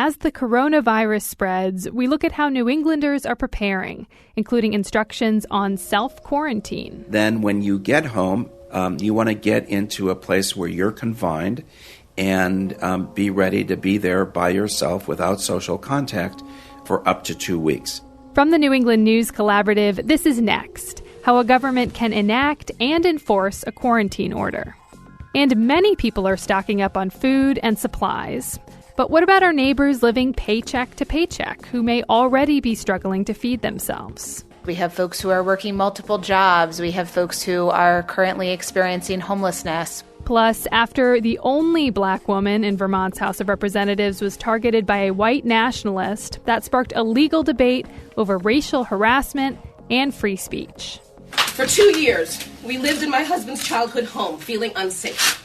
as the coronavirus spreads, we look at how New Englanders are preparing, including instructions on self-quarantine. Then when you get home, you want to get into a place where you're confined and be ready to be there by yourself without social contact for up to 2 weeks. From the New England News Collaborative, this is Next, how a government can enact and enforce a quarantine order. And many people are stocking up on food and supplies. But what about our neighbors living paycheck to paycheck who may already be struggling to feed themselves? We have folks who are working multiple jobs. We have folks who are currently experiencing homelessness. Plus, after the only black woman in Vermont's House of Representatives was targeted by a white nationalist, that sparked a legal debate over racial harassment and free speech. For 2 years, we lived in my husband's childhood home, feeling unsafe.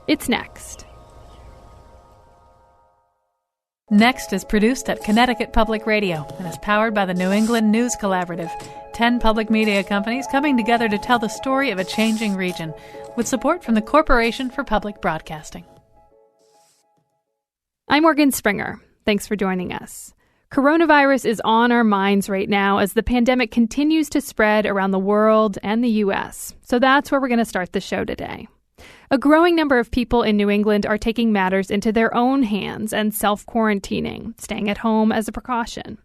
It's Next. Next is produced at Connecticut Public Radio and is powered by the New England News Collaborative, 10 public media companies coming together to tell the story of a changing region, with support from the Corporation for Public Broadcasting. I'm Morgan Springer. Thanks for joining us. Coronavirus is on our minds right now as the pandemic continues to spread around the world and the U.S. So that's where we're going to start the show today. A growing number of people in New England are taking matters into their own hands and self-quarantining, staying at home as a precaution.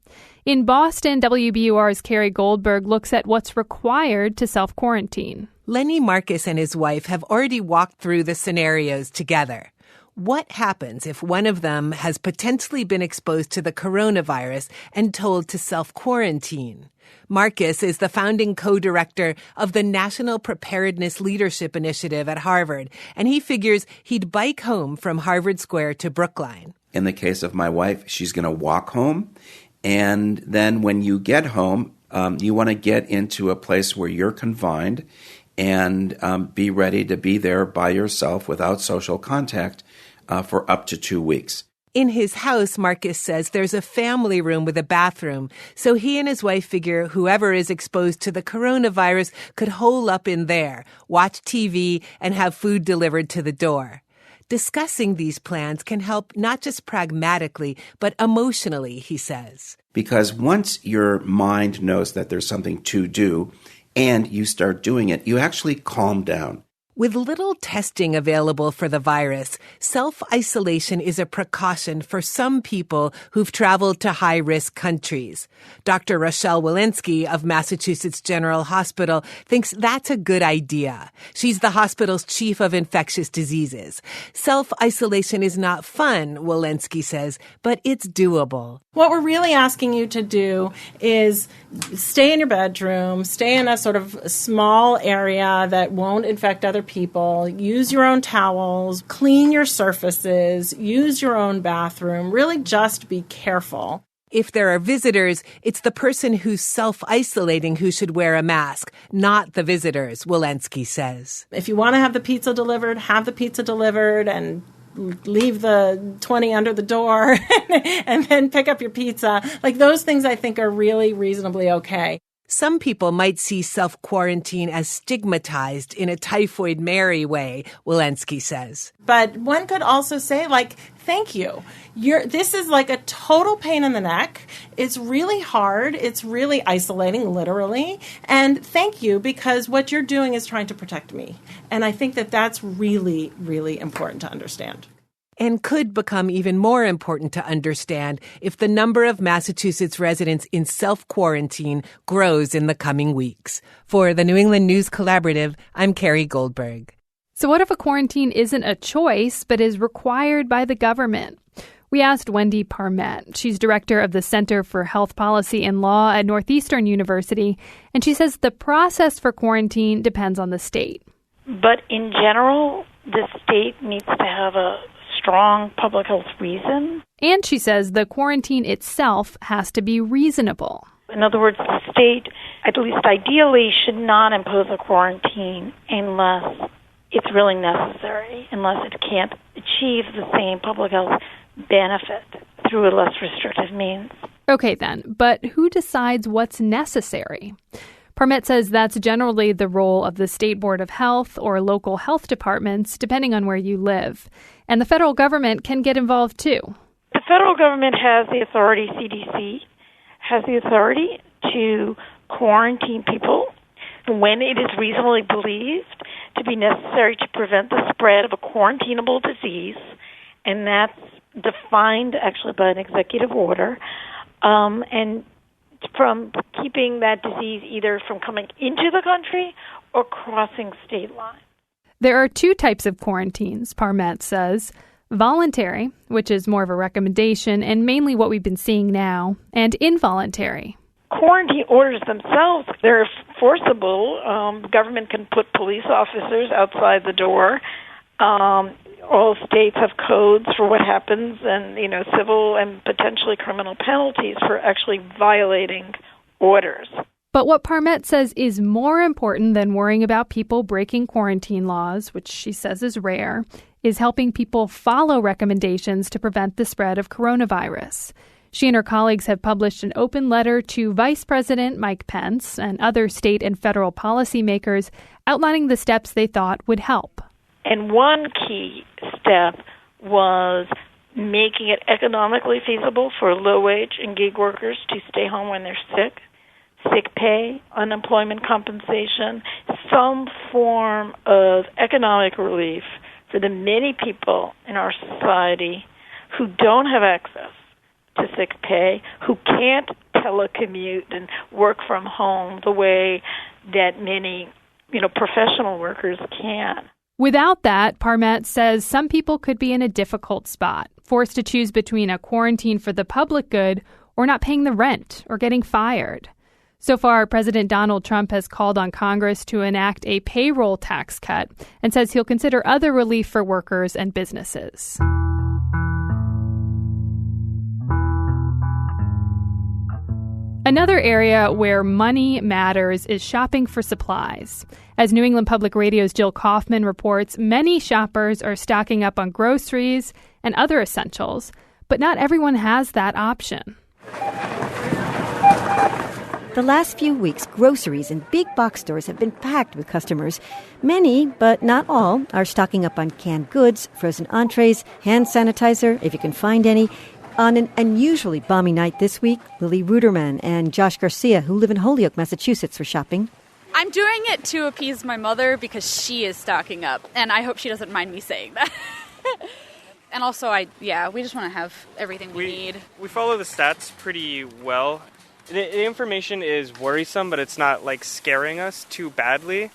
In Boston, WBUR's Carrie Goldberg looks at what's required to self-quarantine. Lenny Marcus and his wife have already walked through the scenarios together. What happens if one of them has potentially been exposed to the coronavirus and told to self-quarantine? Marcus is the founding co-director of the National Preparedness Leadership Initiative at Harvard, and he figures he'd bike home from Harvard Square to Brookline. In the case of my wife, she's going to walk home. And then when you get home, you want to get into a place where you're confined and be ready to be there by yourself without social contact for up to 2 weeks. In his house, Marcus says there's a family room with a bathroom, so he and his wife figure whoever is exposed to the coronavirus could hole up in there, watch TV, and have food delivered to the door. Discussing these plans can help not just pragmatically, but emotionally, he says. Because once your mind knows that there's something to do and you start doing it, you actually calm down. With little testing available for the virus, self-isolation is a precaution for some people who've traveled to high-risk countries. Dr. Rochelle Walensky of Massachusetts General Hospital thinks that's a good idea. She's the hospital's chief of infectious diseases. Self-isolation is not fun, Walensky says, but it's doable. What we're really asking you to do is stay in your bedroom, stay in a sort of small area that won't infect other people, use your own towels, clean your surfaces, use your own bathroom, really just be careful. If there are visitors, it's the person who's self-isolating who should wear a mask, not the visitors, Walensky says. If you want to have the pizza delivered, have the pizza delivered and leave the 20 under the door and then pick up your pizza. Like those things I think are really reasonably okay. Some people might see self-quarantine as stigmatized in a Typhoid Mary way, Walensky says. But one could also say, thank you. This is like a total pain in the neck. It's really hard. It's really isolating, literally. And thank you, because what you're doing is trying to protect me. And I think that that's really, really important to understand. And could become even more important to understand if the number of Massachusetts residents in self-quarantine grows in the coming weeks. For the New England News Collaborative, I'm Carrie Goldberg. So what if a quarantine isn't a choice, but is required by the government? We asked Wendy Parmet. She's director of the Center for Health Policy and Law at Northeastern University, and she says the process for quarantine depends on the state. But in general, the state needs to have a strong public health reason. And she says the quarantine itself has to be reasonable. In other words, the state, at least ideally, should not impose a quarantine unless it's really necessary, unless it can't achieve the same public health benefit through a less restrictive means. Okay, then, but who decides what's necessary? Parmet says that's generally the role of the State Board of Health or local health departments, depending on where you live. And the federal government can get involved, too. The federal government has the authority, CDC, has the authority to quarantine people when it is reasonably believed to be necessary to prevent the spread of a quarantinable disease, and that's defined actually by an executive order, and from keeping that disease either from coming into the country or crossing state lines. There are two types of quarantines, Parmet says. Voluntary, which is more of a recommendation and mainly what we've been seeing now, and involuntary. Quarantine orders themselves, they're forcible. Government can put police officers outside the door. All states have codes for what happens and, civil and potentially criminal penalties for actually violating orders. But what Parmet says is more important than worrying about people breaking quarantine laws, which she says is rare, is helping people follow recommendations to prevent the spread of coronavirus. She and her colleagues have published an open letter to Vice President Mike Pence and other state and federal policymakers outlining the steps they thought would help. And one key step was making it economically feasible for low-wage and gig workers to stay home when they're sick. Sick pay, unemployment compensation, some form of economic relief for the many people in our society who don't have access to sick pay, who can't telecommute and work from home the way that many, professional workers can. Without that, Parmet says some people could be in a difficult spot, forced to choose between a quarantine for the public good or not paying the rent or getting fired. So far, President Donald Trump has called on Congress to enact a payroll tax cut and says he'll consider other relief for workers and businesses. Another area where money matters is shopping for supplies. As New England Public Radio's Jill Kaufman reports, many shoppers are stocking up on groceries and other essentials, but not everyone has that option. The last few weeks, groceries and big box stores have been packed with customers. Many, but not all, are stocking up on canned goods, frozen entrees, hand sanitizer, if you can find any. On an unusually balmy night this week, Lily Ruderman and Josh Garcia, who live in Holyoke, Massachusetts, were shopping. I'm doing it to appease my mother because she is stocking up, and I hope she doesn't mind me saying that. And also, we just want to have everything we need. We follow the stats pretty well. The information is worrisome, but it's not, scaring us too badly.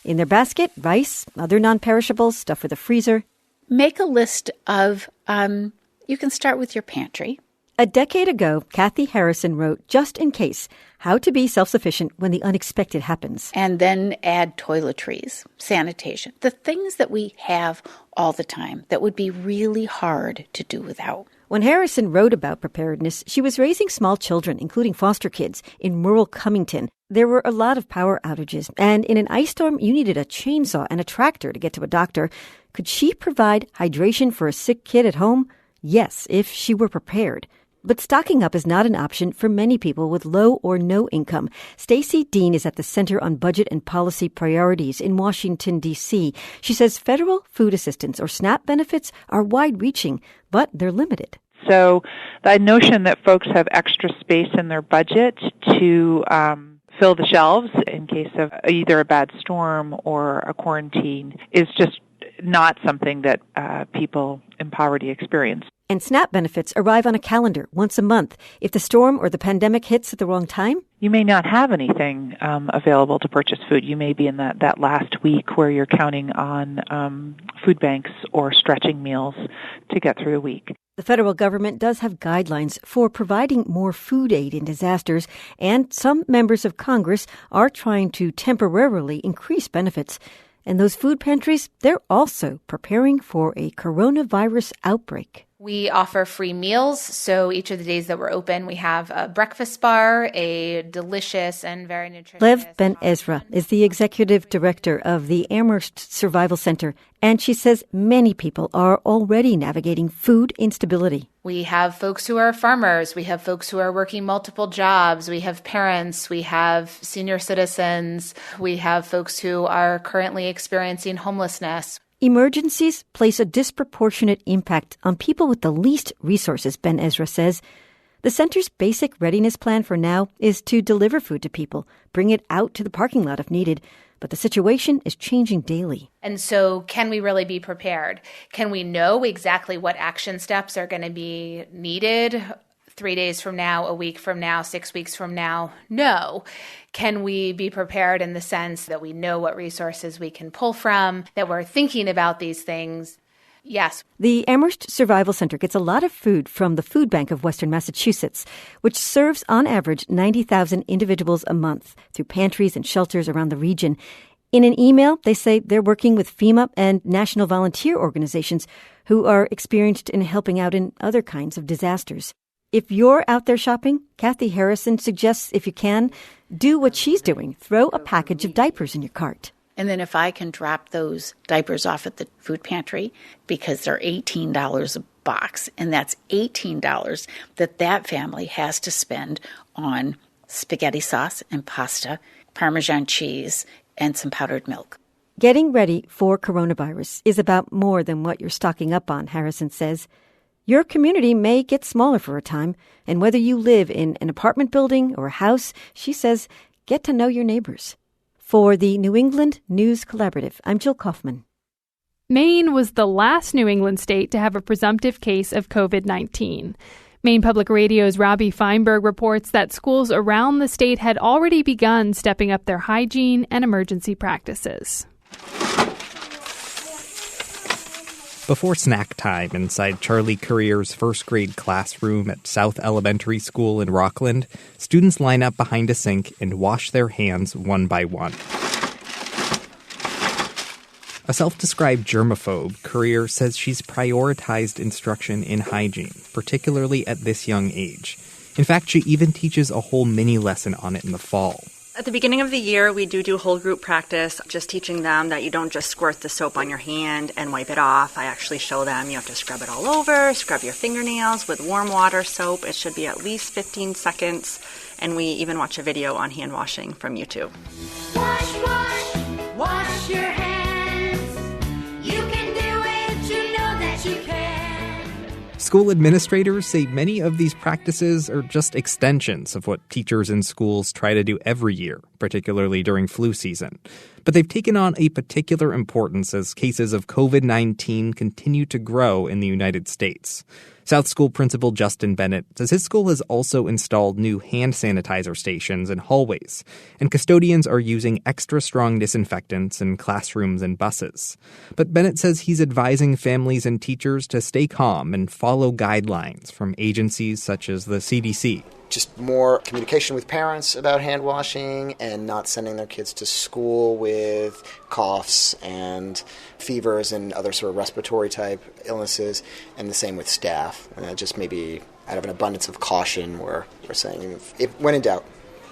In their basket, rice, other non-perishables, stuff for the freezer. Make a list of, you can start with your pantry. A decade ago, Kathy Harrison wrote, Just in Case, How to Be Self-Sufficient When the Unexpected Happens. And then add toiletries, sanitation, the things that we have all the time that would be really hard to do without. When Harrison wrote about preparedness, she was raising small children, including foster kids, in rural Cummington. There were a lot of power outages, and in an ice storm, you needed a chainsaw and a tractor to get to a doctor. Could she provide hydration for a sick kid at home? Yes, if she were prepared. But stocking up is not an option for many people with low or no income. Stacy Dean is at the Center on Budget and Policy Priorities in Washington, D.C. She says federal food assistance or SNAP benefits are wide-reaching, but they're limited. So the notion that folks have extra space in their budget to fill the shelves in case of either a bad storm or a quarantine is just not something that people in poverty experience. And SNAP benefits arrive on a calendar once a month. If the storm or the pandemic hits at the wrong time, you may not have anything available to purchase food. You may be in that last week where you're counting on food banks or stretching meals to get through the week. The federal government does have guidelines for providing more food aid in disasters, and some members of Congress are trying to temporarily increase benefits. And those food pantries, they're also preparing for a coronavirus outbreak. We offer free meals, so each of the days that we're open, we have a breakfast bar, a delicious and very nutritious... Lev Ben Ezra is the executive director of the Amherst Survival Center, and she says many people are already navigating food instability. We have folks who are farmers, we have folks who are working multiple jobs, we have parents, we have senior citizens, we have folks who are currently experiencing homelessness. Emergencies place a disproportionate impact on people with the least resources, Ben Ezra says. The center's basic readiness plan for now is to deliver food to people, bring it out to the parking lot if needed. But the situation is changing daily. And so can we really be prepared? Can we know exactly what action steps are going to be needed 3 days from now, a week from now, 6 weeks from now? No. Can we be prepared in the sense that we know what resources we can pull from, that we're thinking about these things? Yes. The Amherst Survival Center gets a lot of food from the Food Bank of Western Massachusetts, which serves on average 90,000 individuals a month through pantries and shelters around the region. In an email, they say they're working with FEMA and national volunteer organizations who are experienced in helping out in other kinds of disasters. If you're out there shopping, Kathy Harrison suggests if you can, do what she's doing. Throw a package of diapers in your cart. And then if I can drop those diapers off at the food pantry, because they're $18 a box, and that's $18 that family has to spend on spaghetti sauce and pasta, Parmesan cheese, and some powdered milk. Getting ready for coronavirus is about more than what you're stocking up on, Harrison says. Your community may get smaller for a time, and whether you live in an apartment building or a house, she says, get to know your neighbors. For the New England News Collaborative, I'm Jill Kaufman. Maine was the last New England state to have a presumptive case of COVID-19. Maine Public Radio's Robbie Feinberg reports that schools around the state had already begun stepping up their hygiene and emergency practices. Before snack time inside Charlie Courier's first grade classroom at South Elementary School in Rockland, students line up behind a sink and wash their hands one by one. A self-described germaphobe, Courier says she's prioritized instruction in hygiene, particularly at this young age. In fact, she even teaches a whole mini lesson on it in the fall. At the beginning of the year, we do whole group practice, just teaching them that you don't just squirt the soap on your hand and wipe it off. I actually show them you have to scrub it all over, scrub your fingernails with warm water soap. It should be at least 15 seconds. And we even watch a video on hand washing from YouTube. Wash your hands. You can do it, you know that you can. School administrators say many of these practices are just extensions of what teachers in schools try to do every year, particularly during flu season. But they've taken on a particular importance as cases of COVID-19 continue to grow in the United States. South School Principal Justin Bennett says his school has also installed new hand sanitizer stations in hallways, and custodians are using extra strong disinfectants in classrooms and buses. But Bennett says he's advising families and teachers to stay calm and follow guidelines from agencies such as the CDC. Just more communication with parents about hand washing and not sending their kids to school with coughs and fevers and other sort of respiratory type illnesses, and the same with staff. Just maybe out of an abundance of caution, we're saying if when in doubt,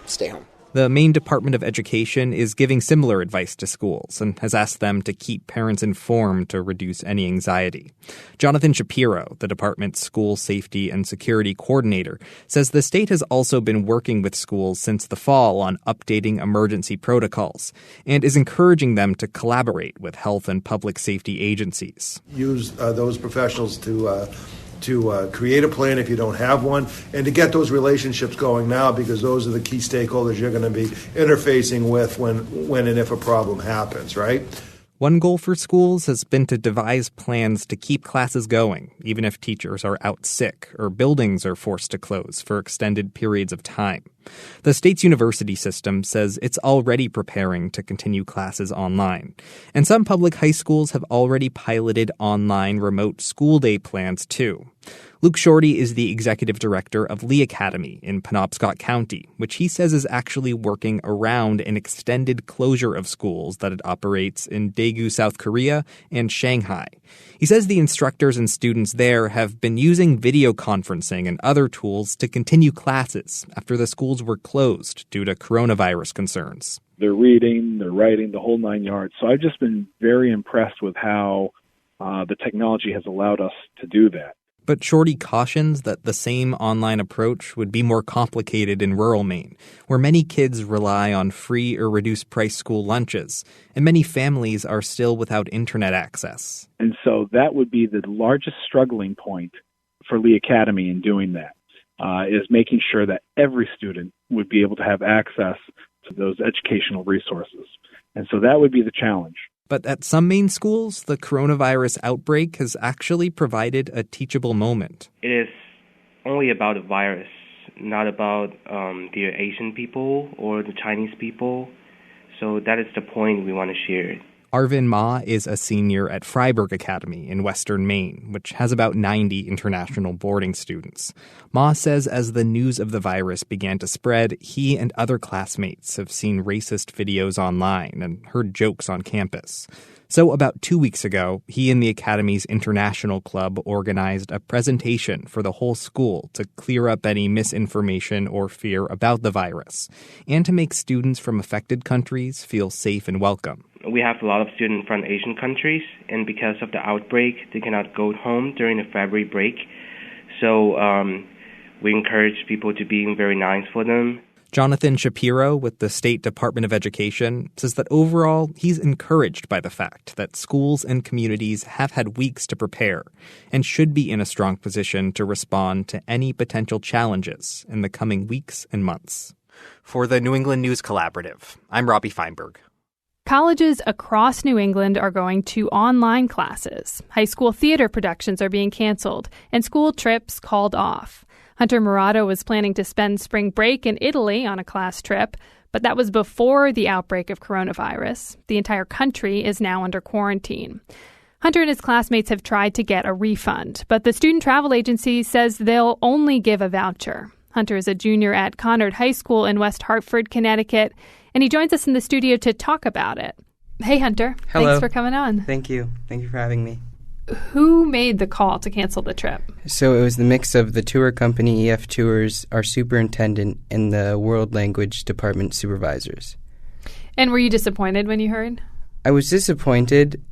stay home. The Maine Department of Education is giving similar advice to schools and has asked them to keep parents informed to reduce any anxiety. Jonathan Shapiro, the department's school safety and security coordinator, says the state has also been working with schools since the fall on updating emergency protocols and is encouraging them to collaborate with health and public safety agencies. Use those professionals to create a plan if you don't have one, and to get those relationships going now, because those are the key stakeholders you're going to be interfacing with when and if a problem happens, right? One goal for schools has been to devise plans to keep classes going, even if teachers are out sick or buildings are forced to close for extended periods of time. The state's university system says it's already preparing to continue classes online. And some public high schools have already piloted online remote school day plans, too. Luke Shorty is the executive director of Lee Academy in Penobscot County, which he says is actually working around an extended closure of schools that it operates in Daegu, South Korea, and Shanghai. He says the instructors and students there have been using video conferencing and other tools to continue classes after the schools were closed due to coronavirus concerns. They're reading, they're writing, the whole 9 yards. So I've just been very impressed with how the technology has allowed us to do that. But Shorty cautions that the same online approach would be more complicated in rural Maine, where many kids rely on free or reduced-price school lunches, and many families are still without internet access. And so that would be the largest struggling point for Lee Academy in doing that, is making sure that every student would be able to have access to those educational resources. And so that would be the challenge. But at some Maine schools, the coronavirus outbreak has actually provided a teachable moment. It is only about a virus, not about the Asian people or the Chinese people. So that is the point we want to share. Arvin Ma is a senior at Freiburg Academy in western Maine, which has about 90 international boarding students. Ma says as the news of the virus began to spread, he and other classmates have seen racist videos online and heard jokes on campus. So about 2 weeks ago, he and the Academy's International Club organized a presentation for the whole school to clear up any misinformation or fear about the virus, and to make students from affected countries feel safe and welcome. We have a lot of students from Asian countries, and because of the outbreak, they cannot go home during the February break. So we encourage people to be very nice for them. Jonathan Shapiro with the State Department of Education says that overall, he's encouraged by the fact that schools and communities have had weeks to prepare and should be in a strong position to respond to any potential challenges in the coming weeks and months. For the New England News Collaborative, I'm Robbie Feinberg. Colleges across New England are going to online classes. High school theater productions are being canceled, and school trips called off. Hunter Murata was planning to spend spring break in Italy on a class trip, but that was before the outbreak of coronavirus. The entire country is now under quarantine. Hunter and his classmates have tried to get a refund, but the student travel agency says they'll only give a voucher. Hunter is a junior at Conard High School in West Hartford, Connecticut, and he joins us in the studio to talk about it. Hey, Hunter. Hello. Thanks for coming on. Thank you. Thank you for having me. Who made the call to cancel the trip? So it was the mix of the tour company, EF Tours, our superintendent, and the World Language Department supervisors. And were you disappointed when you heard? I was disappointed,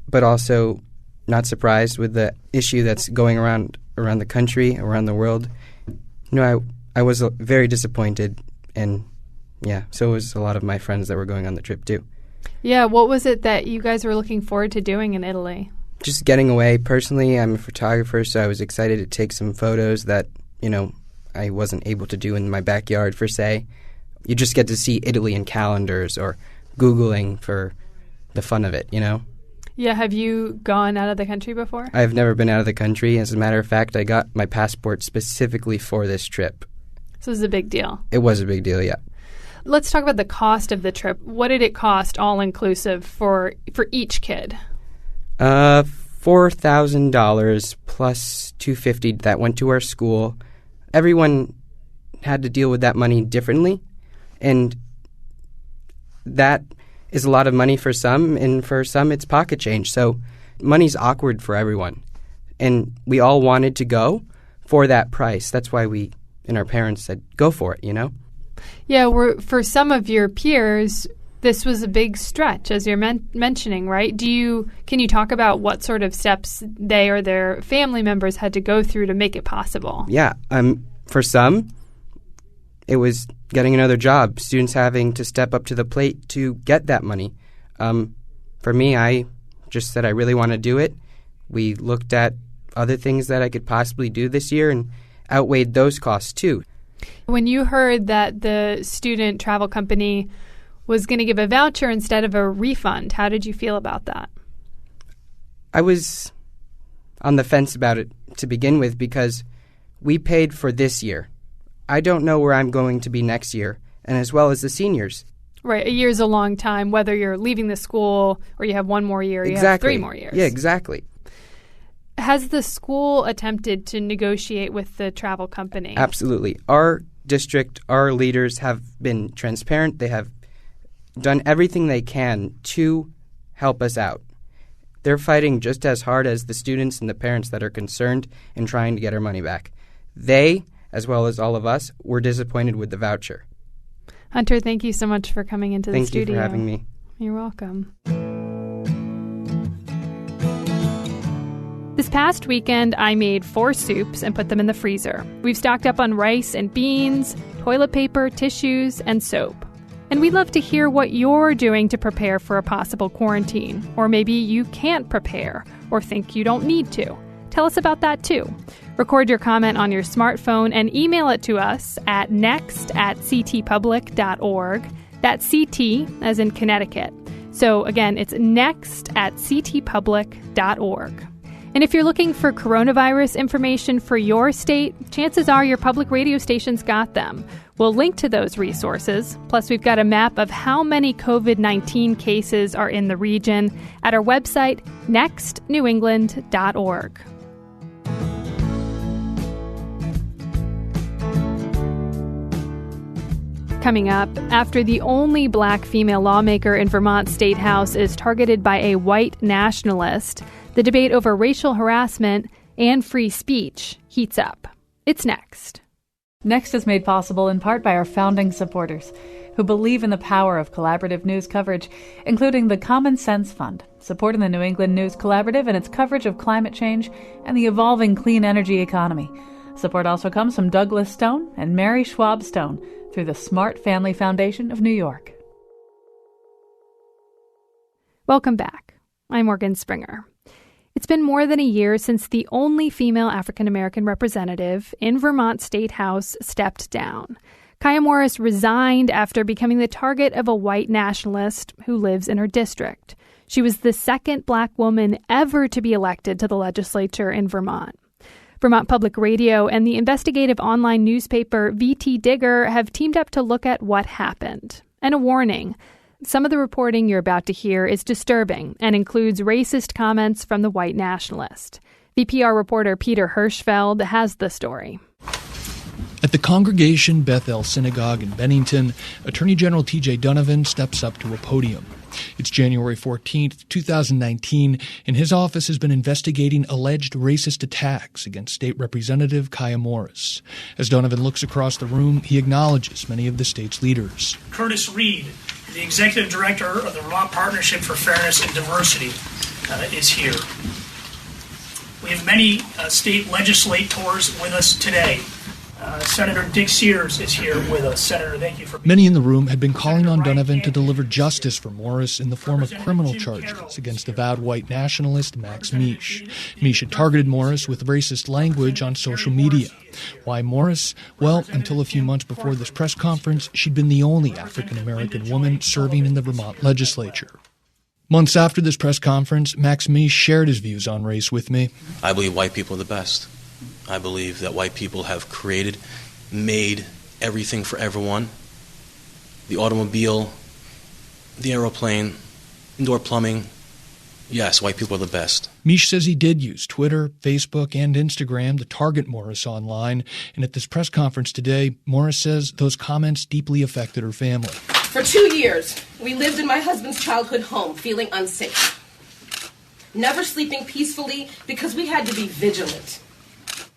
but also not surprised with the issue that's going around the country, around the world. I was very disappointed, and yeah, so was a lot of my friends that were going on the trip too. Yeah, what was it that you guys were looking forward to doing in Italy? Just getting away. Personally, I'm a photographer, so I was excited to take some photos that, I wasn't able to do in my backyard, per se. You just get to see Italy in calendars or Googling for the fun of it, Yeah, have you gone out of the country before? I've never been out of the country. As a matter of fact, I got my passport specifically for this trip. So it was a big deal. It was a big deal, yeah. Let's talk about the cost of the trip. What did it cost all-inclusive for each kid? $4,000 plus $250 that went to our school. Everyone had to deal with that money differently, and that is a lot of money for some, and for some it's pocket change. So money's awkward for everyone, and we all wanted to go for that price. That's why we and our parents said, go for it, Yeah, for some of your peers, this was a big stretch, as you're mentioning, right? Can you talk about what sort of steps they or their family members had to go through to make it possible? Yeah, for some, it was getting another job, students having to step up to the plate to get that money. For me, I just said I really want to do it. We looked at other things that I could possibly do this year and outweighed those costs too. When you heard that the student travel company was going to give a voucher instead of a refund, how did you feel about that? I was on the fence about it to begin with because we paid for this year. I don't know where I'm going to be next year, and as well as the seniors. Right, a year's a long time, whether you're leaving the school or you have one more year, Exactly. You have 3 more years. Yeah, exactly. Has the school attempted to negotiate with the travel company? Absolutely. Our district, our leaders have been transparent. They have done everything they can to help us out. They're fighting just as hard as the students and the parents that are concerned in trying to get our money back. They, as well as all of us, were disappointed with the voucher. Hunter, thank you so much for coming into the studio. Thank you for having me. You're welcome. The This past weekend, I made 4 soups and put them in the freezer. We've stocked up on rice and beans, toilet paper, tissues, and soap. And we'd love to hear what you're doing to prepare for a possible quarantine. Or maybe you can't prepare or think you don't need to. Tell us about that too. Record your comment on your smartphone and email it to us at next@ctpublic.org. That's CT, as in Connecticut. So again, it's next@ctpublic.org. And if you're looking for coronavirus information for your state, chances are your public radio station's got them. We'll link to those resources. Plus, we've got a map of how many COVID-19 cases are in the region at our website, nextnewengland.org. Coming up, after the only black female lawmaker in Vermont State House is targeted by a white nationalist, the debate over racial harassment and free speech heats up. It's next. Next is made possible in part by our founding supporters who believe in the power of collaborative news coverage, including the Common Sense Fund, supporting the New England News Collaborative and its coverage of climate change and the evolving clean energy economy. Support also comes from Douglas Stone and Mary Schwab Stone through the Smart Family Foundation of New York. Welcome back. I'm Morgan Springer. It's been more than a year since the only female African-American representative in Vermont State House stepped down. Kaya Morris resigned after becoming the target of a white nationalist who lives in her district. She was the second black woman ever to be elected to the legislature in Vermont. Vermont Public Radio and the investigative online newspaper VT Digger have teamed up to look at what happened. And a warning. Some of the reporting you're about to hear is disturbing and includes racist comments from the white nationalist. VPR reporter Peter Hirschfeld has the story. At the Congregation Bethel Synagogue in Bennington, Attorney General T.J. Donovan steps up to a podium. It's January 14th, 2019, and his office has been investigating alleged racist attacks against State Representative Kaya Morris. As Donovan looks across the room, he acknowledges many of the state's leaders. Curtis Reed, the Executive Director of the Vermont Partnership for Fairness and Diversity, is here. We have many state legislators with us today. Senator Dick Sears is here with us. Senator, thank you for being Many in the room had been calling on Donovan to deliver justice for Morris in the form of criminal charges against avowed white nationalist Max Misch. Misch had targeted Morris with racist language on social media. Why Morris? Well, until a few months before this press conference, she'd been the only African-American woman serving in the Vermont legislature. Months after this press conference, Max Misch shared his views on race with me. I believe white people are the best. I believe that white people have made everything for everyone. The automobile, the aeroplane, indoor plumbing. Yes, white people are the best. Misch says he did use Twitter, Facebook, and Instagram to target Morris online. And at this press conference today, Morris says those comments deeply affected her family. For 2 years, we lived in my husband's childhood home, feeling unsafe. Never sleeping peacefully because we had to be vigilant.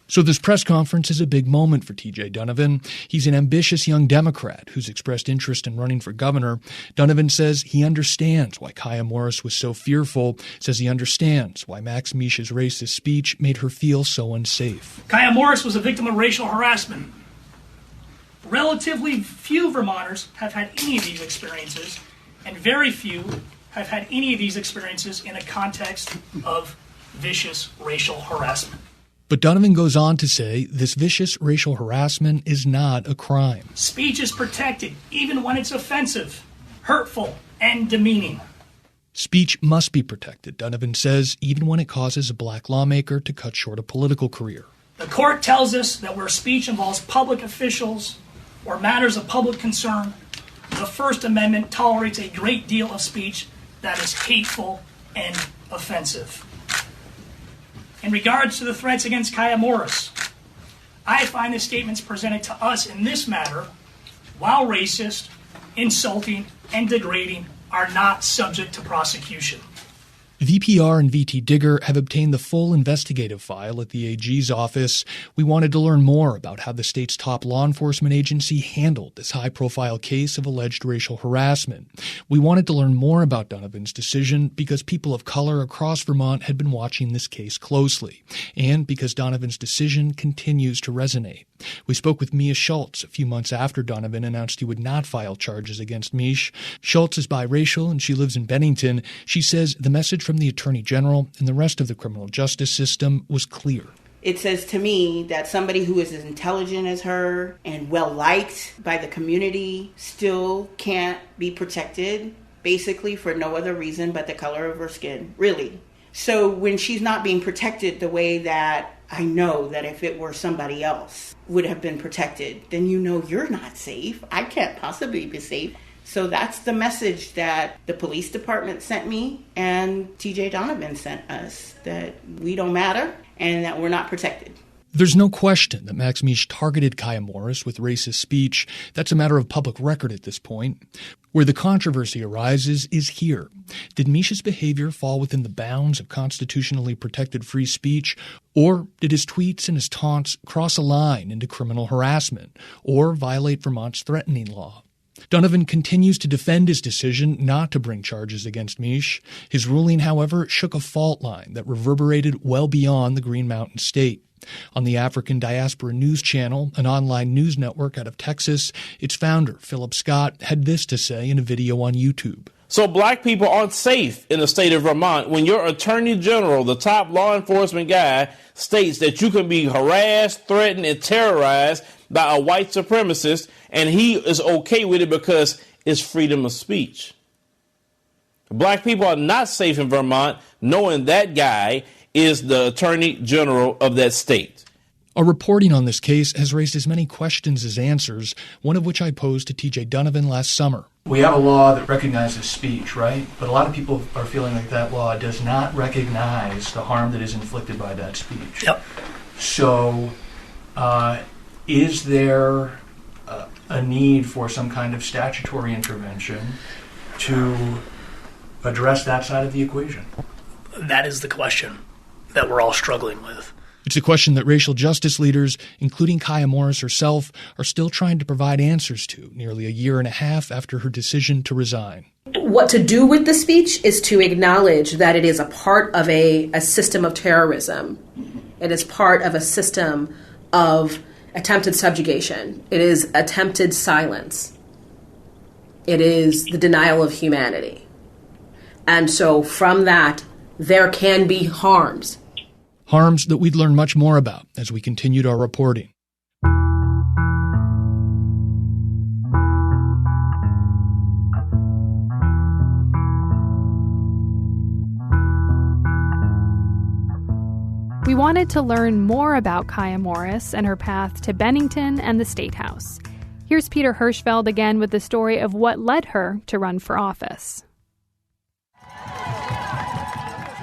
So this press conference is a big moment for T.J. Donovan. He's an ambitious young Democrat who's expressed interest in running for governor. Donovan says he understands why Kaya Morris was so fearful, says he understands why Max Misch's racist speech made her feel so unsafe. Kaya Morris was a victim of racial harassment. Relatively few Vermonters have had any of these experiences, and very few have had any of these experiences in a context of vicious racial harassment. But Donovan goes on to say this vicious racial harassment is not a crime. Speech is protected even when it's offensive, hurtful, and demeaning. Speech must be protected, Donovan says, even when it causes a black lawmaker to cut short a political career. The court tells us that where speech involves public officials or matters of public concern, the First Amendment tolerates a great deal of speech that is hateful and offensive. In regards to the threats against Kaya Morris, I find the statements presented to us in this matter, while racist, insulting, and degrading, are not subject to prosecution. VPR and VT Digger have obtained the full investigative file at the AG's office. We wanted to learn more about how the state's top law enforcement agency handled this high-profile case of alleged racial harassment. We wanted to learn more about Donovan's decision because people of color across Vermont had been watching this case closely, and because Donovan's decision continues to resonate. We spoke with Mia Schultz a few months after Donovan announced he would not file charges against Mish. Schultz is biracial and she lives in Bennington. She says the message from the Attorney General and the rest of the criminal justice system was clear. It says to me that somebody who is as intelligent as her and well-liked by the community still can't be protected, basically for no other reason but the color of her skin, really. So when she's not being protected the way that I know that if it were somebody else would have been protected, then you know you're not safe. I can't possibly be safe. So that's the message that the police department sent me and TJ Donovan sent us, that we don't matter and that we're not protected. There's no question that Max Mish targeted Kaya Morris with racist speech. That's a matter of public record at this point. Where the controversy arises is here. Did Mish's behavior fall within the bounds of constitutionally protected free speech, or did his tweets and his taunts cross a line into criminal harassment, or violate Vermont's threatening law? Donovan continues to defend his decision not to bring charges against Mish. His ruling, however, shook a fault line that reverberated well beyond the Green Mountain State. On the African Diaspora News Channel, an online news network out of Texas, its founder, Philip Scott, had this to say in a video on YouTube. So black people aren't safe in the state of Vermont when your attorney general, the top law enforcement guy, states that you can be harassed, threatened, and terrorized by a white supremacist, and he is okay with it because it's freedom of speech. Black people are not safe in Vermont knowing that guy is the attorney general of that state. Our reporting on this case has raised as many questions as answers, one of which I posed to TJ Donovan last summer. We have a law that recognizes speech, right? But a lot of people are feeling like that law does not recognize the harm that is inflicted by that speech. Yep. So, is there a need for some kind of statutory intervention to address that side of the equation? That is the question that we're all struggling with. It's a question that racial justice leaders, including Kaya Morris herself, are still trying to provide answers to nearly a year and a half after her decision to resign. What to do with the speech is to acknowledge that it is a part of a system of terrorism. It is part of a system of attempted subjugation. It is attempted silence. It is the denial of humanity. And so from that, there can be harms. Harms that we'd learn much more about as we continued our reporting. We wanted to learn more about Kaya Morris and her path to Bennington and the State House. Here's Peter Hirschfeld again with the story of what led her to run for office.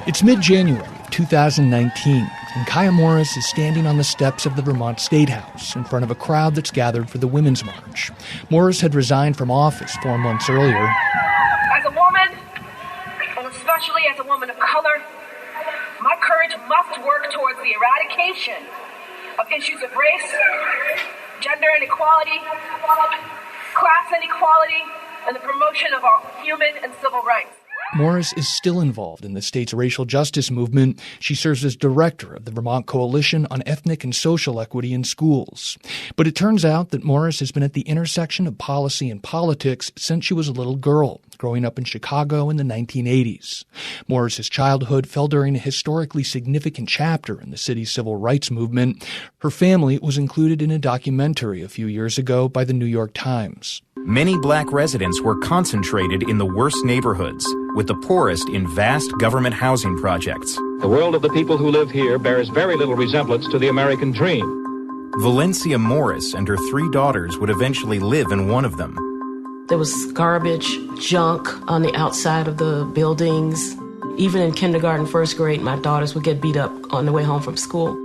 It's mid-January of 2019, and Kaya Morris is standing on the steps of the Vermont State House in front of a crowd that's gathered for the Women's March. Morris had resigned from office 4 months earlier. As a woman, and especially as a woman of color, my courage must work towards the eradication of issues of race, gender inequality, class inequality, and the promotion of our human and civil rights. Morris is still involved in the state's racial justice movement. She serves as director of the Vermont Coalition on Ethnic and Social Equity in Schools. But it turns out that Morris has been at the intersection of policy and politics since she was a little girl, growing up in Chicago in the 1980s. Morris's childhood fell during a historically significant chapter in the city's civil rights movement. Her family was included in a documentary a few years ago by the New York Times. Many black residents were concentrated in the worst neighborhoods, with the poorest in vast government housing projects. The world of the people who live here bears very little resemblance to the American dream. Valencia Morris and her 3 daughters would eventually live in one of them. There was garbage, junk on the outside of the buildings. Even in kindergarten, first grade, my daughters would get beat up on the way home from school.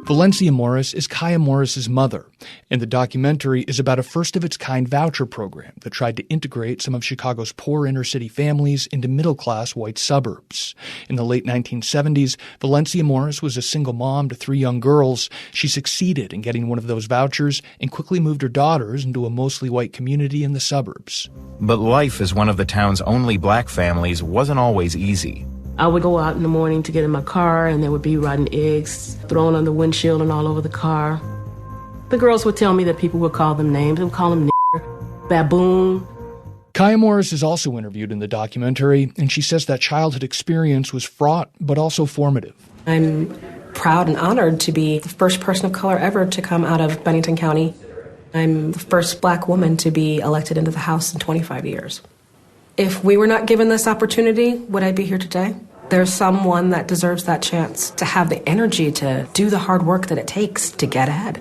Valencia Morris is Kaya Morris's mother, and the documentary is about a first-of-its-kind voucher program that tried to integrate some of Chicago's poor inner-city families into middle-class white suburbs. In the late 1970s, Valencia Morris was a single mom to 3 young girls. She succeeded in getting one of those vouchers and quickly moved her daughters into a mostly white community in the suburbs. But life as one of the town's only black families wasn't always easy. I would go out in the morning to get in my car, and there would be rotten eggs thrown on the windshield and all over the car. The girls would tell me that people would call them names. They would call them baboon. Kaya Morris is also interviewed in the documentary, and she says that childhood experience was fraught but also formative. I'm proud and honored to be the first person of color ever to come out of Bennington County. I'm the first black woman to be elected into the House in 25 years. If we were not given this opportunity, would I be here today? There's someone that deserves that chance to have the energy to do the hard work that it takes to get ahead.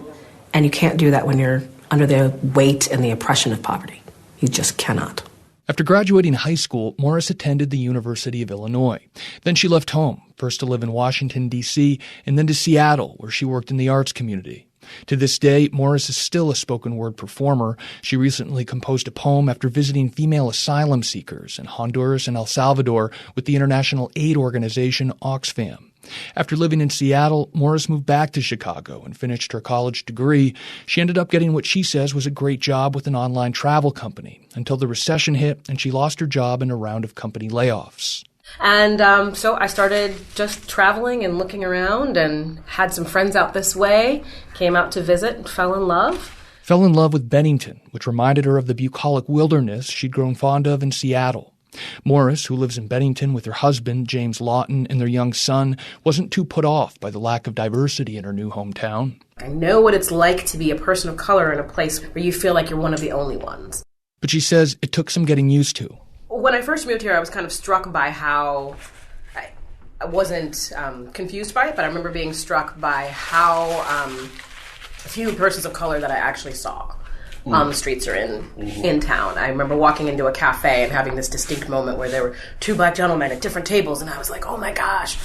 And you can't do that when you're under the weight and the oppression of poverty. You just cannot. After graduating high school, Morris attended the University of Illinois. Then she left home, first to live in Washington, D.C., and then to Seattle, where she worked in the arts community. To this day, Morris is still a spoken word performer. She recently composed a poem after visiting female asylum seekers in Honduras and El Salvador with the international aid organization Oxfam. After living in Seattle, Morris moved back to Chicago and finished her college degree. She ended up getting what she says was a great job with an online travel company until the recession hit and she lost her job in a round of company layoffs. And so I started just traveling and looking around and had some friends out this way, came out to visit and fell in love. Fell in love with Bennington, which reminded her of the bucolic wilderness she'd grown fond of in Seattle. Morris, who lives in Bennington with her husband, James Lawton, and their young son, wasn't too put off by the lack of diversity in her new hometown. I know what it's like to be a person of color in a place where you feel like you're one of the only ones. But she says it took some getting used to. When I first moved here, I was kind of struck by how I wasn't confused by it, but I remember being struck by how few persons of color that I actually saw on the streets or in town. I remember walking into a cafe and having this distinct moment where there were 2 black gentlemen at different tables, and I was like, oh my gosh,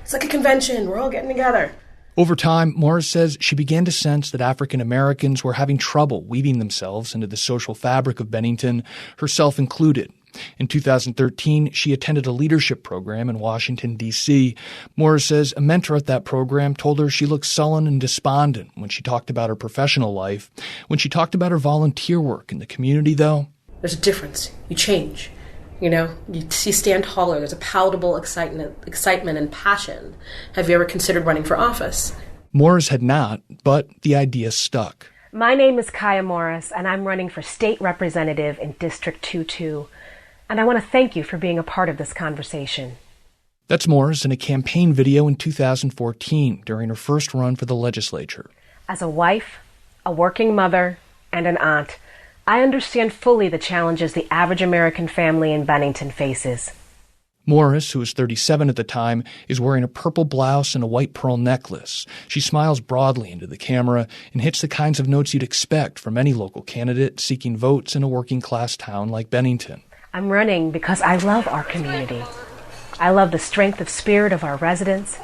it's like a convention. We're all getting together. Over time, Morris says she began to sense that African Americans were having trouble weaving themselves into the social fabric of Bennington, herself included. In 2013, she attended a leadership program in Washington, D.C. Morris says a mentor at that program told her she looked sullen and despondent when she talked about her professional life. When she talked about her volunteer work in the community, though, there's a difference. You change. You know, you stand taller. There's a palatable excitement and passion. Have you ever considered running for office? Morris had not, but the idea stuck. My name is Kaya Morris, and I'm running for state representative in District 22. And I want to thank you for being a part of this conversation. That's Morris in a campaign video in 2014 during her first run for the legislature. As a wife, a working mother, and an aunt, I understand fully the challenges the average American family in Bennington faces. Morris, who is 37 at the time, is wearing a purple blouse and a white pearl necklace. She smiles broadly into the camera and hits the kinds of notes you'd expect from any local candidate seeking votes in a working-class town like Bennington. I'm running because I love our community. I love the strength of spirit of our residents.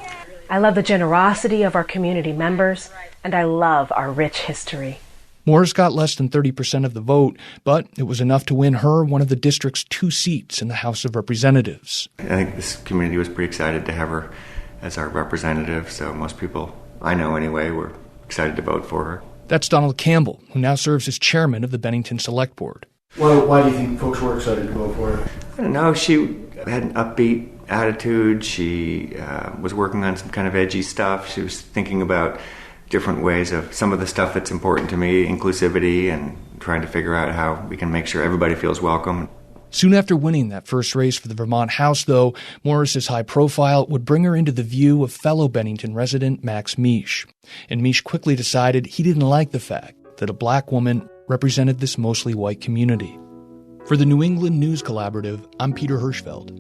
I love the generosity of our community members. And I love our rich history. Morris got less than 30% of the vote, but it was enough to win her one of the district's 2 seats in the House of Representatives. I think this community was pretty excited to have her as our representative, so most people I know anyway were excited to vote for her. That's Donald Campbell, who now serves as chairman of the Bennington Select Board. Why do you think folks were excited to vote for her? I don't know. She had an upbeat attitude. She was working on some kind of edgy stuff. She was thinking about different ways of some of the stuff that's important to me, inclusivity, and trying to figure out how we can make sure everybody feels welcome. Soon after winning that first race for the Vermont House, though, Morris's high profile would bring her into the view of fellow Bennington resident Max Misch. And Misch quickly decided he didn't like the fact that a black woman represented this mostly white community. For the New England News Collaborative, I'm Peter Hirschfeld.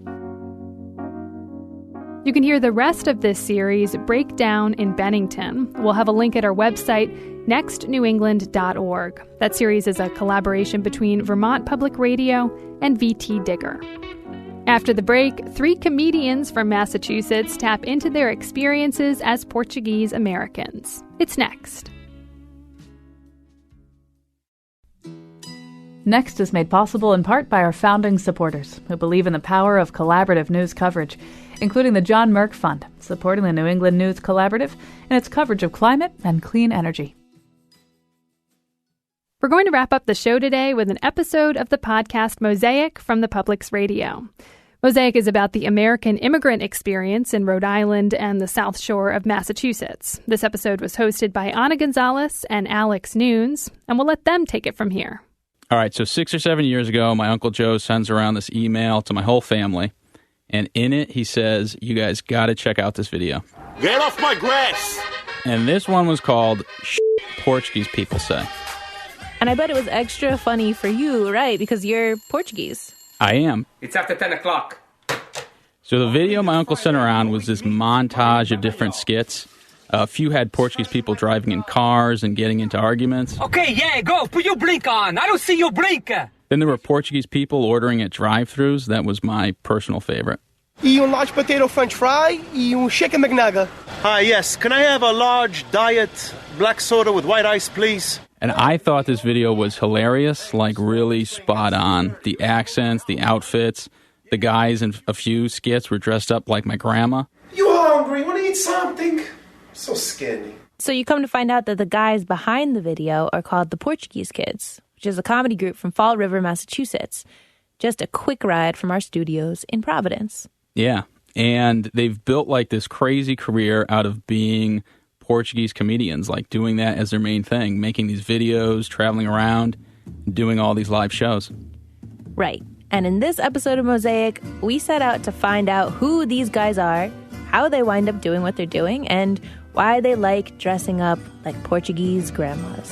You can hear the rest of this series, Breakdown in Bennington. We'll have a link at our website, nextnewengland.org. That series is a collaboration between Vermont Public Radio and VT Digger. After the break, 3 comedians from Massachusetts tap into their experiences as Portuguese Americans. It's next. Next is made possible in part by our founding supporters who believe in the power of collaborative news coverage, including the John Merck Fund, supporting the New England News Collaborative and its coverage of climate and clean energy. We're going to wrap up the show today with an episode of the podcast Mosaic from the Public's Radio. Mosaic is about the American immigrant experience in Rhode Island and the South Shore of Massachusetts. This episode was hosted by Ana Gonzalez and Alex Nunes, and we'll let them take it from here. All right, so 6 or 7 years ago, my Uncle Joe sends around this email to my whole family, and in it he says, you guys got to check out this video. Get off my grass! And this one was called Portuguese People Say. And I bet it was extra funny for you, right? Because you're Portuguese. I am. It's after 10 o'clock. So the video my uncle sent around was this montage of different skits. A few had Portuguese people driving in cars and getting into arguments. Okay, yeah, go. Put your blink on. I don't see your blink. Then there were Portuguese people ordering at drive-thrus. That was my personal favorite. E large potato french fry, e chicken McNugget. Hi, yes. Can I have a large diet black soda with white ice, please? And I thought this video was hilarious, like really spot on. The accents, the outfits, the guys in a few skits were dressed up like my grandma. You hungry? Want to eat something? So skinny. So you come to find out that the guys behind the video are called the Portuguese Kids, which is a comedy group from Fall River, Massachusetts. Just a quick ride from our studios in Providence. Yeah, and they've built like this crazy career out of being Portuguese comedians, like doing that as their main thing, making these videos, traveling around, doing all these live shows. Right. And in this episode of Mosaic, we set out to find out who these guys are, how they wind up doing what they're doing, and why they like dressing up like Portuguese grandmas.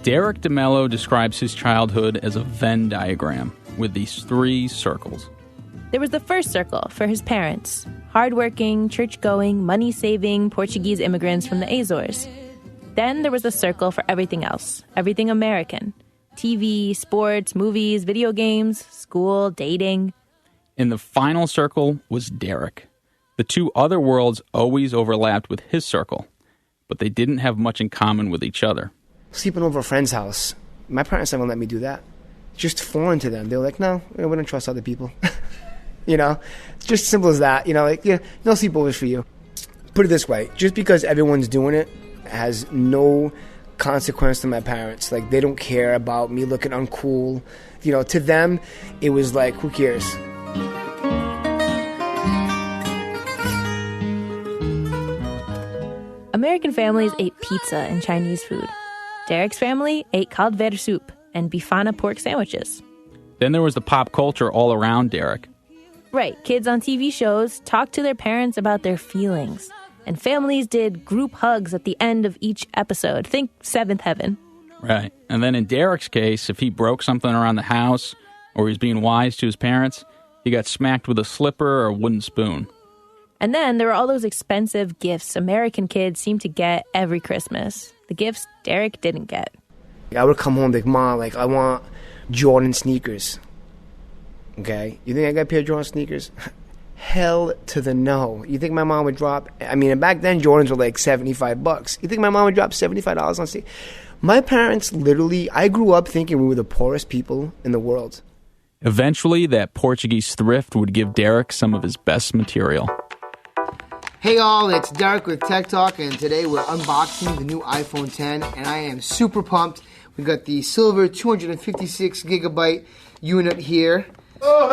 Derek DeMello describes his childhood as a Venn diagram with these 3 circles. There was the first circle for his parents, hardworking, church-going, money-saving Portuguese immigrants from the Azores. Then there was the circle for everything else, everything American. TV, sports, movies, video games, school, dating. And the final circle was Derek. The 2 other worlds always overlapped with his circle, but they didn't have much in common with each other. Sleeping over a friend's house. My parents never let me do that. Just foreign to them. They were like, no, we don't trust other people. You know, just simple as that. You know, like, yeah, no sleepovers for you. Put it this way, just because everyone's doing it has no consequence to my parents. Like, they don't care about me looking uncool. You know, to them, it was like, who cares? American families ate pizza and Chinese food. Derek's family ate caldo soup and bifana pork sandwiches. Then there was the pop culture all around Derek. Right, kids on TV shows talked to their parents about their feelings. And families did group hugs at the end of each episode. Think Seventh Heaven. Right. And then in Derek's case, if he broke something around the house or he was being wise to his parents, he got smacked with a slipper or a wooden spoon. And then there were all those expensive gifts American kids seem to get every Christmas. The gifts Derek didn't get. I would come home like, Mom, like, I want Jordan sneakers. Okay? You think I got a pair of Jordan sneakers? Hell to the no. You think my mom would drop... I mean, back then, Jordans were like $75. You think my mom would drop $75 on sneakers? My parents literally... I grew up thinking we were the poorest people in the world. Eventually, that Portuguese thrift would give Derek some of his best material. Hey all, it's Derek with Tech Talk, and today we're unboxing the new iPhone 10, and I am super pumped. We got the silver 256 gigabyte unit here. Oh,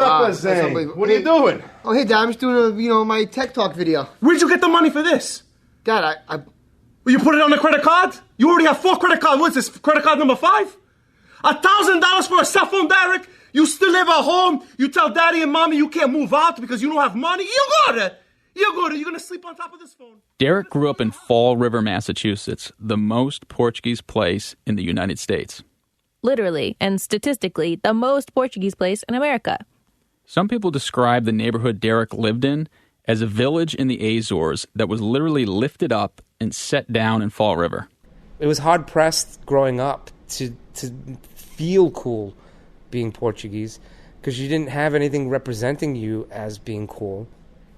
what are you doing? Oh, hey, Dad, I'm just doing my Tech Talk video. Where'd you get the money for this? Dad, I... You put it on the credit card? You already have 4 credit cards. What's this, credit card number 5? $1,000 for a cell phone, Derek? You still live at home? You tell Daddy and Mommy you can't move out because you don't have money? You're going to sleep on top of this phone. Derek grew up in Fall River, Massachusetts, the most Portuguese place in the United States. Literally, and statistically, the most Portuguese place in America. Some people describe the neighborhood Derek lived in as a village in the Azores that was literally lifted up and set down in Fall River. It was hard-pressed growing up to feel cool being Portuguese because you didn't have anything representing you as being cool.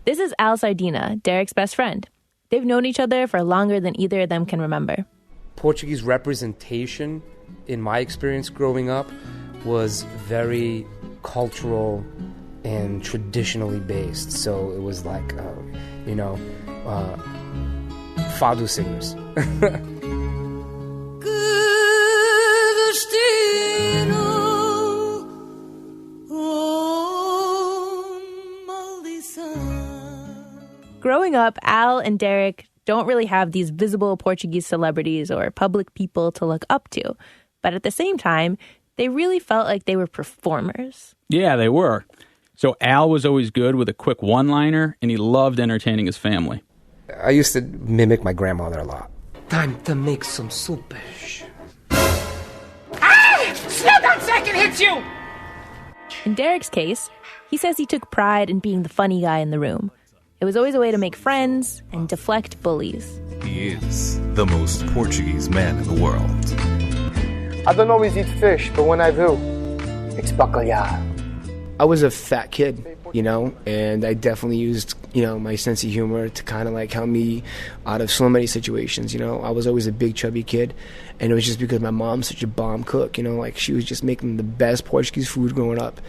This is Al Sardina, Derek's best friend. They've known each other for longer than either of them can remember. Portuguese representation, in my experience growing up, was very cultural and traditionally based. So it was like, fado singers. Growing up, Al and Derek don't really have these visible Portuguese celebrities or public people to look up to. But at the same time, they really felt like they were performers. Yeah, they were. So Al was always good with a quick one-liner, and he loved entertaining his family. I used to mimic my grandmother a lot. Time to make some soup. Slow down so I can hit you! In Derek's case, he says he took pride in being the funny guy in the room. It was always a way to make friends and deflect bullies. He is the most Portuguese man in the world. I don't always eat fish, but when I do, it's bacalhau. I was a fat kid, and I definitely used, my sense of humor to kind of like help me out of so many situations, I was always a big chubby kid, and it was just because my mom's such a bomb cook, she was just making the best Portuguese food growing up.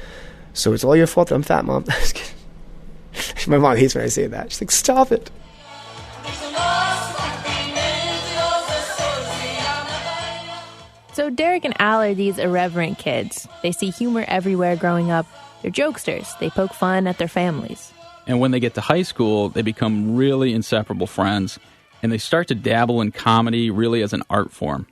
So it's all your fault that I'm fat, Mom. Just kidding. My mom hates when I say that. She's like, stop it. So Derek and Al are these irreverent kids. They see humor everywhere growing up. They're jokesters. They poke fun at their families. And when they get to high school, they become really inseparable friends, and they start to dabble in comedy really as an art form.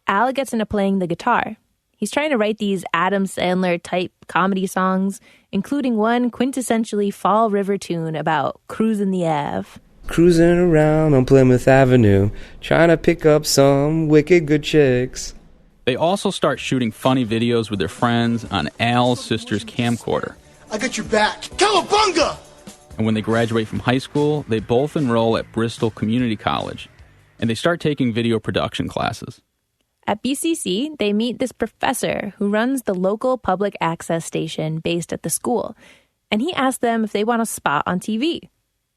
Al gets into playing the guitar. He's trying to write these Adam Sandler-type comedy songs, including one quintessentially Fall River tune about cruising the Ave. Cruising around on Plymouth Avenue, trying to pick up some wicked good chicks. They also start shooting funny videos with their friends on Al's sister's camcorder. I got your back. Cowabunga! And when they graduate from high school, they both enroll at Bristol Community College, and they start taking video production classes. At BCC, they meet this professor who runs the local public access station based at the school, and he asks them if they want a spot on TV.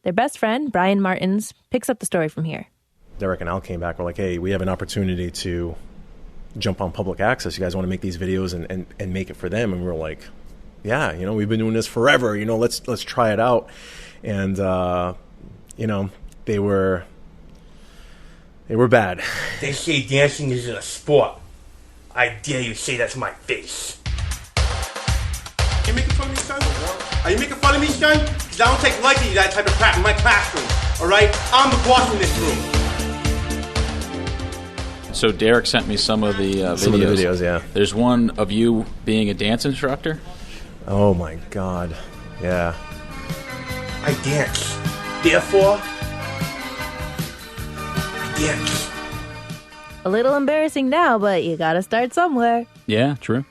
Their best friend, Brian Martins, picks up the story from here. Derek and Al came back. We're like, hey, we have an opportunity to jump on public access. You guys want to make these videos and make it for them? And we were like, yeah, we've been doing this forever. Let's try it out. And, they were bad. They say dancing is a sport. I dare you say that to my face. You making fun of me, son? Are you making fun of me, son? Because I don't take lightly to that type of crap in my classroom, all right? I'm the boss in this room. So Derek sent me some of the videos. Some of the videos, yeah. There's one of you being a dance instructor. Oh, my God. Yeah. I dance. Therefore, dance. A little embarrassing now, but you gotta start somewhere. Yeah, true.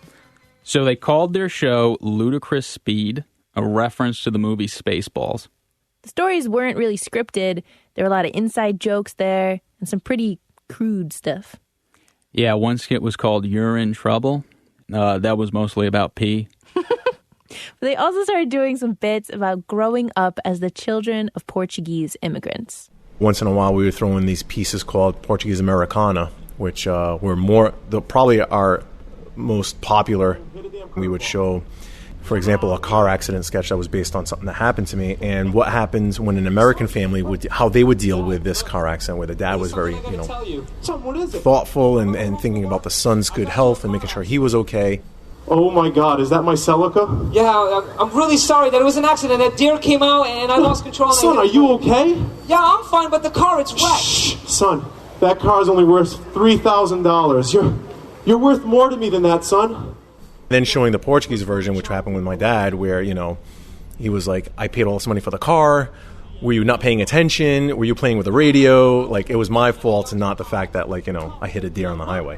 So they called their show Ludicrous Speed, a reference to the movie Spaceballs. The stories weren't really scripted. There were a lot of inside jokes there and some pretty crude stuff. Yeah, one skit was called You're in Trouble. That was mostly about pee. But they also started doing some bits about growing up as the children of Portuguese immigrants. Once in a while, we would throw in these pieces called Portuguese Americana, which were probably our most popular. We would show, for example, a car accident sketch that was based on something that happened to me, and what happens when an American family how they would deal with this car accident, where the dad was very, thoughtful and thinking about the son's good health and making sure he was okay. Oh my God, is that my Celica? Yeah, I'm really sorry that it was an accident. That deer came out and I lost control. Son, are you okay? Yeah, I'm fine, but the car, it's wrecked. Shh, son, that car's only worth $3,000. You're worth more to me than that, son. Then showing the Portuguese version, which happened with my dad, where, he was like, I paid all this money for the car. Were you not paying attention? Were you playing with the radio? Like, it was my fault and not the fact that, I hit a deer on the highway.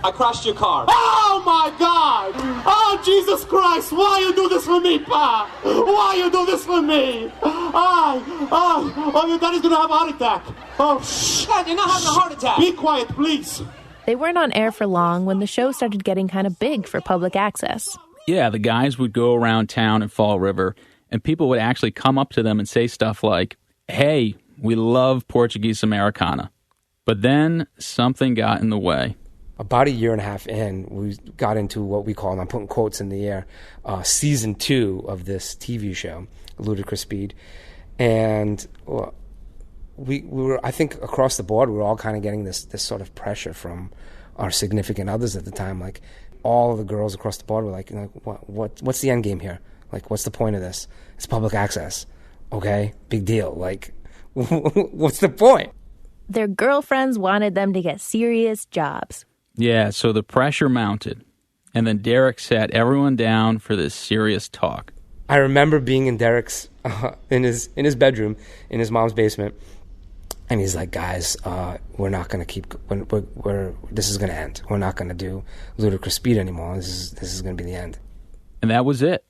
I crashed your car. Oh my God! Oh Jesus Christ! Why you do this for me, Pa? Why you do this for me? Oh, your daddy's gonna have a heart attack. Oh, shit! You're not having a heart attack. Be quiet, please. They weren't on air for long when the show started getting kind of big for public access. Yeah, the guys would go around town in Fall River, and people would actually come up to them and say stuff like, "Hey, we love Portuguese Americana." But then something got in the way. About a year and a half in, we got into what we call, and I'm putting quotes in the air, season 2 of this TV show, Ludicrous Speed. And we were, I think across the board, we were all kind of getting this sort of pressure from our significant others at the time. Like, all of the girls across the board were like, what's the end game here? Like, what's the point of this? It's public access. Okay, big deal. Like, what's the point? Their girlfriends wanted them to get serious jobs. Yeah, so the pressure mounted. And then Derek sat everyone down for this serious talk. I remember being in Derek's, in his bedroom, in his mom's basement. And he's like, guys, we're not going to keep, this is going to end. We're not going to do Ludicrous Speed anymore. This is going to be the end. And that was it.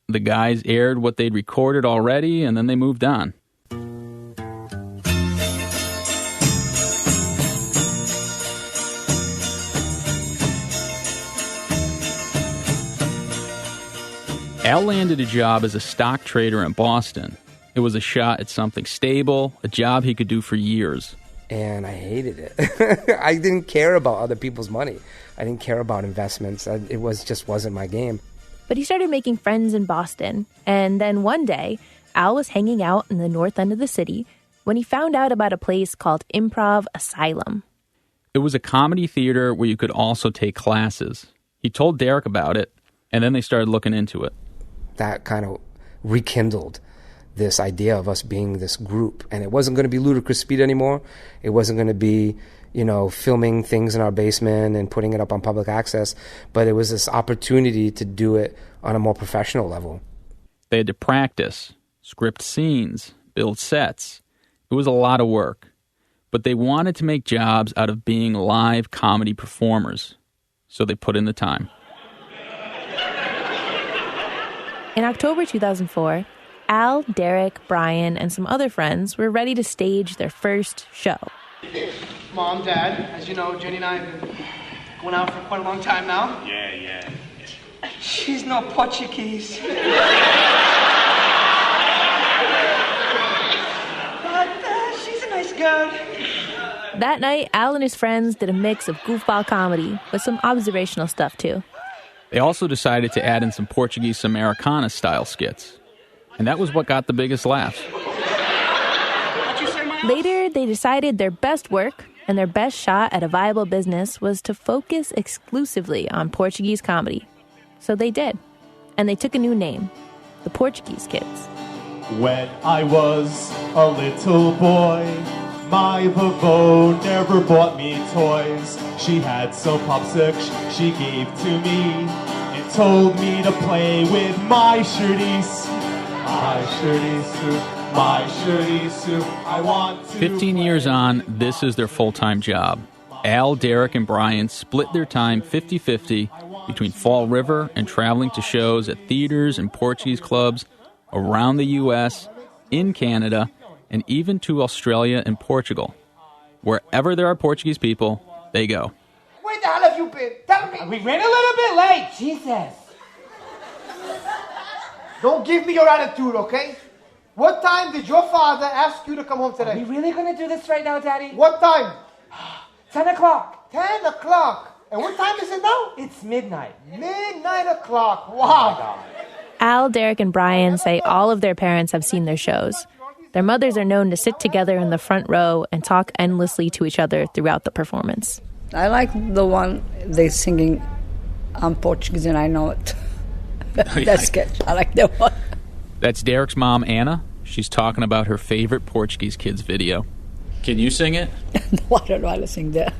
The guys aired what they'd recorded already, and then they moved on. Al landed a job as a stock trader in Boston. It was a shot at something stable, a job he could do for years. And I hated it. I didn't care about other people's money. I didn't care about investments. It just wasn't my game. But he started making friends in Boston. And then one day, Al was hanging out in the north end of the city when he found out about a place called Improv Asylum. It was a comedy theater where you could also take classes. He told Derek about it, and then they started looking into it. That kind of rekindled this idea of us being this group. And it wasn't going to be Ludicrous Speed anymore. It wasn't going to be, filming things in our basement and putting it up on public access. But it was this opportunity to do it on a more professional level. They had to practice, script scenes, build sets. It was a lot of work. But they wanted to make jobs out of being live comedy performers. So they put in the time. In October 2004, Al, Derek, Brian, and some other friends were ready to stage their first show. Mom, Dad, as you know, Jenny and I have been going out for quite a long time now. Yeah. She's no Portuguese. But she's a nice girl. That night, Al and his friends did a mix of goofball comedy with some observational stuff, too. They also decided to add in some Portuguese Americana-style skits. And that was what got the biggest laughs. Later, they decided their best work and their best shot at a viable business was to focus exclusively on Portuguese comedy. So they did. And they took a new name, the Portuguese Kids. When I was a little boy, my vovó never bought me toys. She had some popsicles she gave to me and told me to play with my shirties. My shirties, I want to 15 years on, this is their full-time job. Al, Derek, and Brian split their time 50-50 between Fall River and traveling to shows at theaters and Portuguese clubs around the U.S., in Canada, and even to Australia and Portugal. Wherever there are Portuguese people, they go. Where the hell have you been? Tell me. We ran a little bit late, Jesus. Don't give me your attitude, okay? What time did your father ask you to come home today? Are we really going to do this right now, Daddy? What time? 10 o'clock. 10 o'clock. And what time is it now? It's midnight. Midnight o'clock. Wow. Al, Derek, and Brian say all of their parents have seen their shows. Their mothers are known to sit together in the front row and talk endlessly to each other throughout the performance. I like the one they singing I'm Portuguese and I know it. That sketch. I like that one. That's Derek's mom, Anna. She's talking about her favorite Portuguese Kids video. Can you sing it? No, I don't know how to sing that.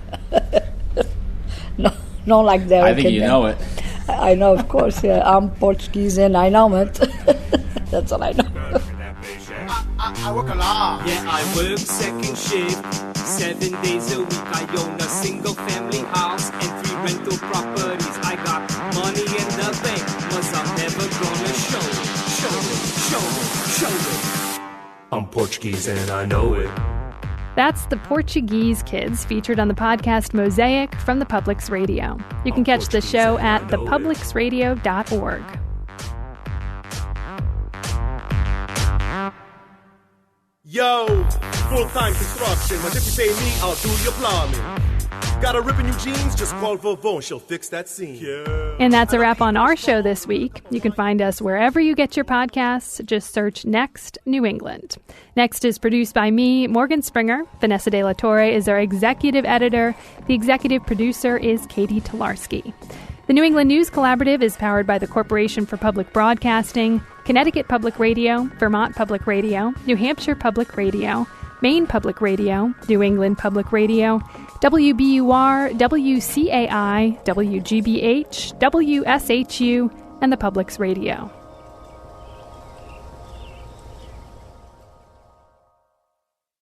No, like that. I think you know it. I know, of course. Yeah. I'm Portuguese and I know it. That's all I know. I work a lot. Yeah, I work second shift, 7 days a week. I own a single family house and 3 rental properties. I got money in the bank, but I'm never gonna show it. I'm Portuguese and I know it. That's the Portuguese Kids, featured on the podcast Mosaic from the Public's Radio. You can catch the show at thepublicsradio.org. Yo, full-time construction, but if you pay me, I'll do your plumbing. Got a rip in your jeans? Just call Vaughn, she'll fix that scene. Yeah. And that's a wrap on our show this week. You can find us wherever you get your podcasts. Just search Next New England. Next is produced by me, Morgan Springer. Vanessa De La Torre is our executive editor. The executive producer is Katie Tolarski. The New England News Collaborative is powered by the Corporation for Public Broadcasting, Connecticut Public Radio, Vermont Public Radio, New Hampshire Public Radio, Maine Public Radio, New England Public Radio, WBUR, WCAI, WGBH, WSHU, and the Public's Radio.